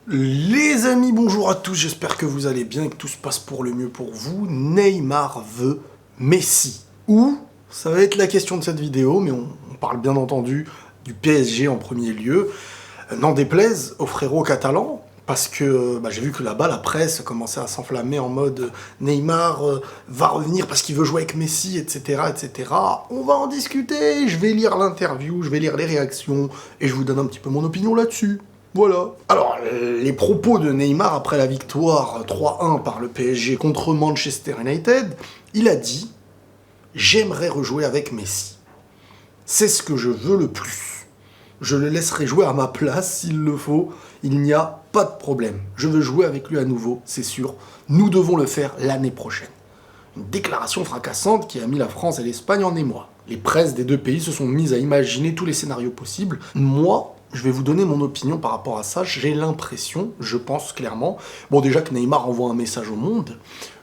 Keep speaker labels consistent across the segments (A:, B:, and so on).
A: Les amis, bonjour à tous, j'espère que vous allez bien et que tout se passe pour le mieux pour vous. Neymar veut Messi. Ou, ça va être la question de cette vidéo, mais on parle bien entendu du PSG en premier lieu. N'en déplaise aux frérots catalans, parce que j'ai vu que là-bas, la presse commençait à s'enflammer en mode Neymar va revenir parce qu'il veut jouer avec Messi, etc., etc. On va en discuter, je vais lire l'interview, je vais lire les réactions, et je vous donne un petit peu mon opinion là-dessus. Voilà. Alors, les propos de Neymar après la victoire 3-1 par le PSG contre Manchester United, il a dit « J'aimerais rejouer avec Messi. C'est ce que je veux le plus. Je le laisserai jouer à ma place s'il le faut. Il n'y a pas de problème. Je veux jouer avec lui à nouveau, c'est sûr. Nous devons le faire l'année prochaine. » Une déclaration fracassante qui a mis la France et l'Espagne en émoi. Les presses des deux pays se sont mises à imaginer tous les scénarios possibles. Moi, je vais vous donner mon opinion par rapport à ça. J'ai l'impression, je pense clairement, bon déjà que Neymar envoie un message au monde.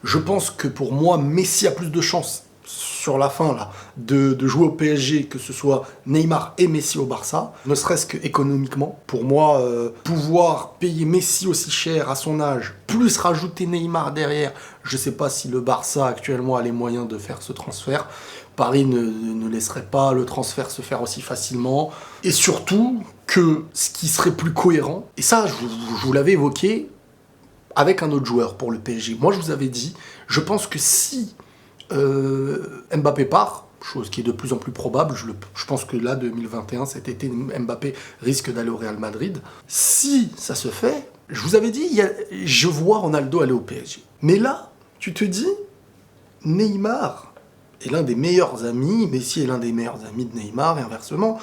A: Je pense que pour moi, Messi a plus de chances sur la fin là, de jouer au PSG, que ce soit Neymar et Messi au Barça, ne serait-ce qu'économiquement. Pour moi, pouvoir payer Messi aussi cher à son âge, plus rajouter Neymar derrière, je sais pas si le Barça actuellement a les moyens de faire ce transfert. Paris ne laisserait pas le transfert se faire aussi facilement. Et surtout que ce qui serait plus cohérent, et ça je vous l'avais évoqué avec un autre joueur pour le PSG. Moi je vous avais dit, je pense que si Mbappé part, chose qui est de plus en plus probable, je pense que là, 2021, cet été, Mbappé risque d'aller au Real Madrid. Si ça se fait, je vous avais dit, je vois Ronaldo aller au PSG. Mais là, tu te dis, Neymar est l'un des meilleurs amis, Messi est l'un des meilleurs amis de Neymar, et inversement.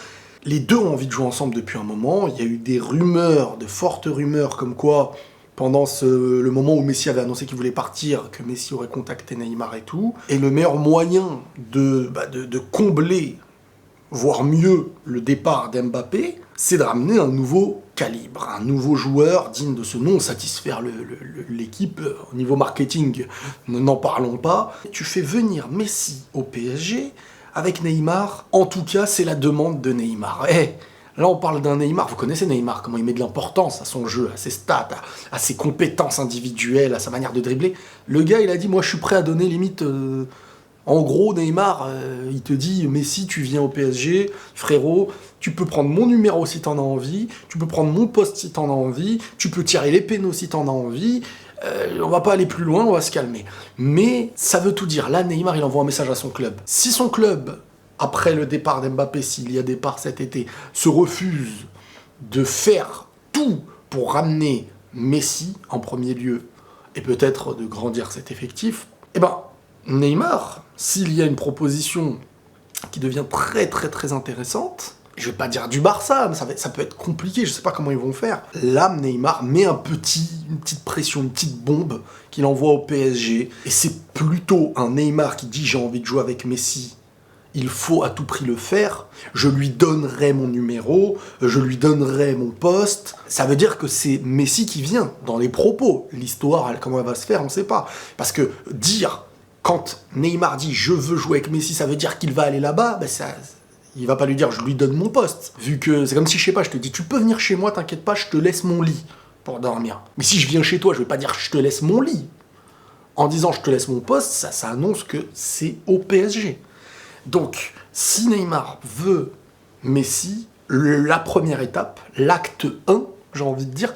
A: Les deux ont envie de jouer ensemble depuis un moment. Il y a eu des rumeurs, de fortes rumeurs, comme quoi pendant le moment où Messi avait annoncé qu'il voulait partir, que Messi aurait contacté Neymar et tout. Et le meilleur moyen de combler, voire mieux, le départ d'Mbappé, c'est de ramener un nouveau calibre, un nouveau joueur digne de ce nom, satisfaire l'équipe au niveau marketing, n'en parlons pas. Tu fais venir Messi au PSG avec Neymar, en tout cas c'est la demande de Neymar. Là, on parle d'un Neymar, vous connaissez Neymar, comment il met de l'importance à son jeu, à ses stats, à ses compétences individuelles, à sa manière de dribbler. Le gars, il a dit, moi, je suis prêt à donner limite... En gros, Neymar, il te dit, Messi, tu viens au PSG, frérot, tu peux prendre mon numéro si t'en as envie, tu peux prendre mon poste si t'en as envie, tu peux tirer les pénaux si t'en as envie, on va pas aller plus loin, on va se calmer. Mais ça veut tout dire. Là, Neymar, il envoie un message à son club. Si son club, après le départ d'Mbappé, s'il y a départ cet été, se refuse de faire tout pour ramener Messi en premier lieu, et peut-être de grandir cet effectif, Neymar, s'il y a une proposition qui devient très très très intéressante, je vais pas dire du Barça, mais ça peut être compliqué, je sais pas comment ils vont faire. Là, Neymar met une petite pression, une petite bombe qu'il envoie au PSG, et c'est plutôt un Neymar qui dit j'ai envie de jouer avec Messi, il faut à tout prix le faire, je lui donnerai mon numéro, je lui donnerai mon poste. Ça veut dire que c'est Messi qui vient dans les propos. L'histoire, comment elle va se faire, on ne sait pas. Parce que dire, quand Neymar dit « je veux jouer avec Messi », ça veut dire qu'il va aller là-bas, il va pas lui dire « je lui donne mon poste ». Vu que c'est comme si, je sais pas, je te dis « tu peux venir chez moi, t'inquiète pas, je te laisse mon lit pour dormir ». Mais si je viens chez toi, je vais pas dire « je te laisse mon lit ». En disant « je te laisse mon poste », ça annonce que c'est au PSG. Donc, si Neymar veut Messi, la première étape, l'acte 1, j'ai envie de dire,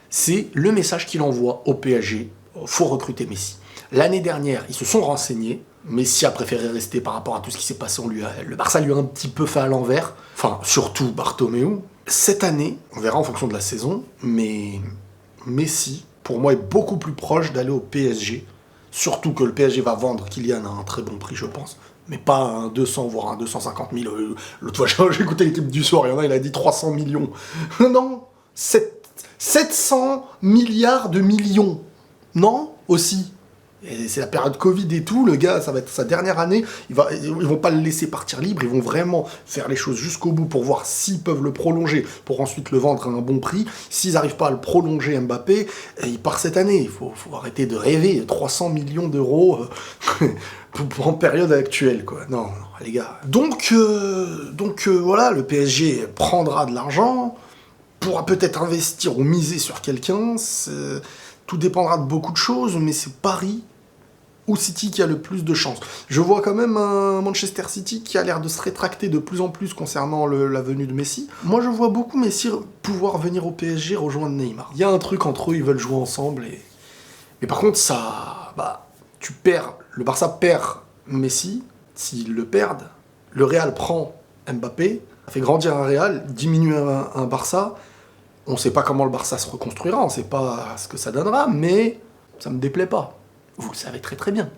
A: c'est le message qu'il envoie au PSG. Faut recruter Messi. L'année dernière, ils se sont renseignés. Messi a préféré rester par rapport à tout ce qui s'est passé. Le Barça lui a un petit peu fait à l'envers. Enfin, surtout Bartomeu. Cette année, on verra en fonction de la saison, mais Messi, pour moi, est beaucoup plus proche d'aller au PSG. Surtout que le PSG va vendre Kylian à un très bon prix, je pense. Mais pas un 200, voire un 250 000. L'autre fois, j'ai écouté l'équipe du soir, il a dit 300 millions. Non, 700 milliards de millions. Non, aussi. Et c'est la période Covid et tout, le gars, ça va être sa dernière année, ils vont pas le laisser partir libre, ils vont vraiment faire les choses jusqu'au bout pour voir s'ils peuvent le prolonger, pour ensuite le vendre à un bon prix. S'ils n'arrivent pas à le prolonger, Mbappé, il part cette année. Il faut arrêter de rêver, 300 millions d'euros en période actuelle, quoi. Non, les gars. Donc voilà, le PSG prendra de l'argent, pourra peut-être investir ou miser sur quelqu'un. Tout dépendra de beaucoup de choses, mais c'est Paris ou City qui a le plus de chances. Je vois quand même un Manchester City qui a l'air de se rétracter de plus en plus concernant la venue de Messi. Moi, je vois beaucoup Messi pouvoir venir au PSG rejoindre Neymar. Il y a un truc entre eux, ils veulent jouer ensemble. Mais par contre, ça, tu perds. Le Barça perd Messi. S'ils le perdent, le Real prend Mbappé, ça fait grandir un Real, diminue un Barça. On ne sait pas comment le Barça se reconstruira, on ne sait pas ce que ça donnera, mais ça ne me déplaît pas. Vous le savez très très bien.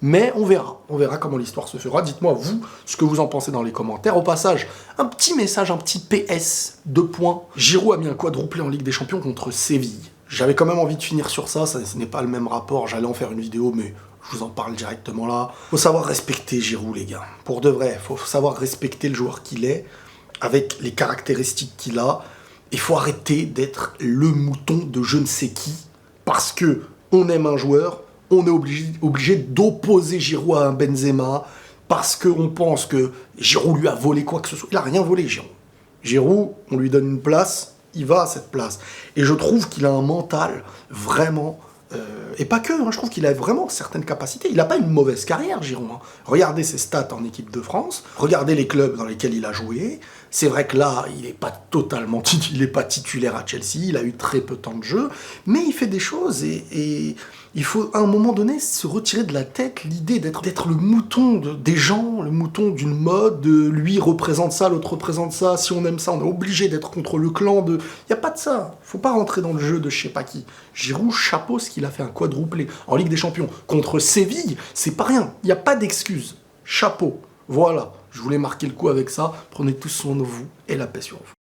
A: Mais on verra comment l'histoire se fera. Dites-moi, vous, ce que vous en pensez dans les commentaires. Au passage, un petit message, un petit PS, 2 points. Giroud a mis un quadruplé en Ligue des Champions contre Séville. J'avais quand même envie de finir sur ça, ce n'est pas le même rapport, j'allais en faire une vidéo, mais je vous en parle directement là. Faut savoir respecter Giroud, les gars. Pour de vrai, faut savoir respecter le joueur qu'il est, avec les caractéristiques qu'il a. Il faut arrêter d'être le mouton de je ne sais qui, parce que on aime un joueur, on est obligé d'opposer Giroud à un Benzema, parce qu'on pense que Giroud lui a volé quoi que ce soit. Il n'a rien volé, Giroud. Giroud, on lui donne une place, il va à cette place. Et je trouve qu'il a un mental vraiment... et pas que, je trouve qu'il a vraiment certaines capacités. Il n'a pas une mauvaise carrière, Giroud. Regardez ses stats en équipe de France, regardez les clubs dans lesquels il a joué. C'est vrai que là, il n'est pas totalement titulaire à Chelsea, il a eu très peu de temps de jeu, mais il fait des choses et il faut à un moment donné se retirer de la tête l'idée d'être le mouton des gens, le mouton d'une mode, lui représente ça, l'autre représente ça, si on aime ça, on est obligé d'être contre le clan de... Il n'y a pas de ça, faut pas rentrer dans le jeu de je sais pas qui. Giroud, chapeau ce qu'il a fait, un quadruplé en Ligue des Champions contre Séville, c'est pas rien, il n'y a pas d'excuse. Chapeau, voilà, je voulais marquer le coup avec ça, prenez tous soin de vous et la paix sur vous.